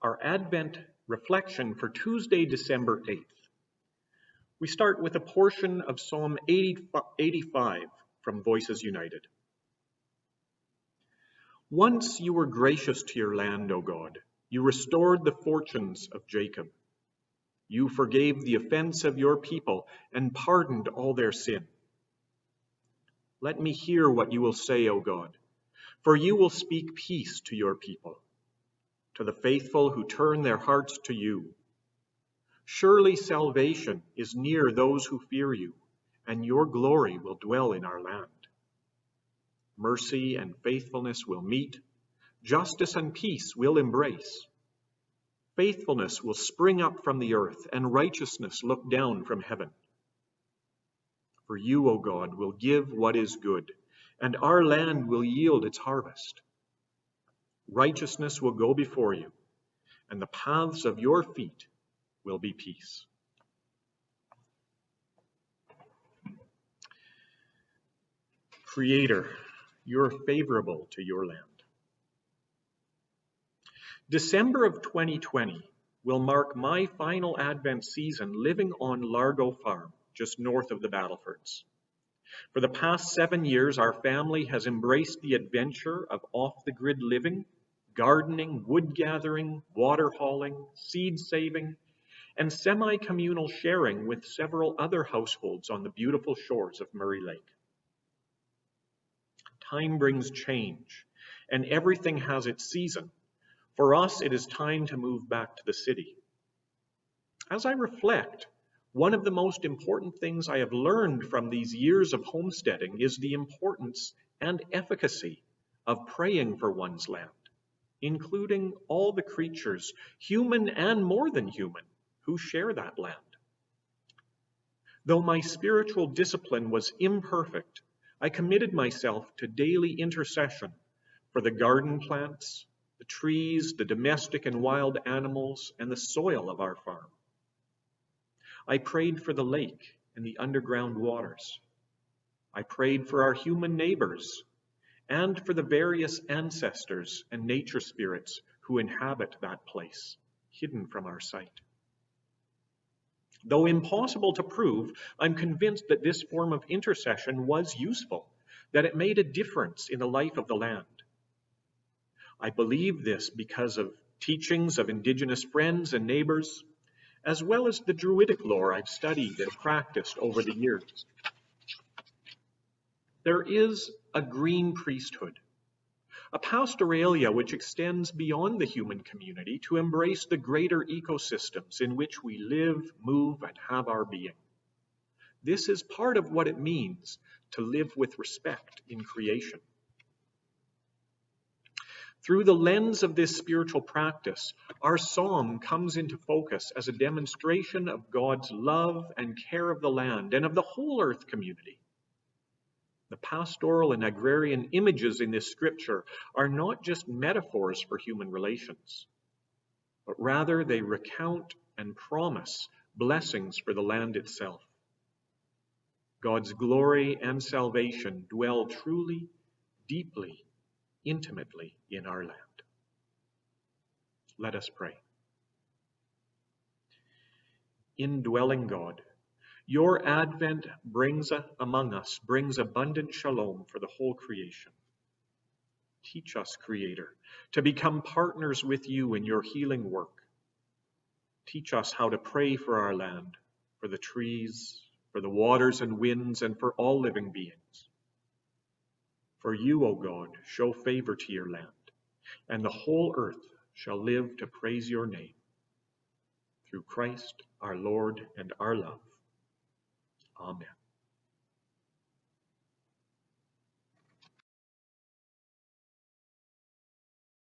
our Advent reflection for Tuesday, December 8th. We start with a portion of Psalm 85 from Voices United. Once you were gracious to your land, O God. You restored the fortunes of Jacob. You forgave the offense of your people and pardoned all their sin. Let me hear what you will say, O God, for you will speak peace to your people, to the faithful who turn their hearts to you. Surely salvation is near those who fear you, and your glory will dwell in our land. Mercy and faithfulness will meet, justice and peace will embrace. Faithfulness will spring up from the earth, and righteousness look down from heaven. For you, O God, will give what is good, and our land will yield its harvest. Righteousness will go before you, and the paths of your feet will be peace. Creator, you're favorable to your land. December of 2020 will mark my final Advent season living on Largo Farm, just north of the Battlefords. For the past 7 years, our family has embraced the adventure of off-the-grid living, gardening, wood gathering, water hauling, seed saving, and semi-communal sharing with several other households on the beautiful shores of Murray Lake. Time brings change, and everything has its season. For us, it is time to move back to the city. As I reflect, one of the most important things I have learned from these years of homesteading is the importance and efficacy of praying for one's land, including all the creatures, human and more than human, who share that land. Though my spiritual discipline was imperfect, I committed myself to daily intercession for the garden plants, the trees, the domestic and wild animals, and the soil of our farm. I prayed for the lake and the underground waters. I prayed for our human neighbors and for the various ancestors and nature spirits who inhabit that place, hidden from our sight. Though impossible to prove, I'm convinced that this form of intercession was useful, that it made a difference in the life of the land. I believe this because of teachings of Indigenous friends and neighbours, as well as the druidic lore I've studied and practiced over the years. There is a green priesthood, a pastoralia which extends beyond the human community to embrace the greater ecosystems in which we live, move, and have our being. This is part of what it means to live with respect in creation. Through the lens of this spiritual practice, our psalm comes into focus as a demonstration of God's love and care of the land and of the whole earth community. The pastoral and agrarian images in this scripture are not just metaphors for human relations, but rather they recount and promise blessings for the land itself. God's glory and salvation dwell truly, deeply, intimately in our land. Let us pray. Indwelling God, your advent brings abundant shalom for the whole creation. Teach us, Creator, to become partners with you in your healing work. Teach us how to pray for our land, for the trees, for the waters and winds, and for all living beings. For you, O God, show favor to your land, and the whole earth shall live to praise your name. Through Christ, our Lord and our love. Amen.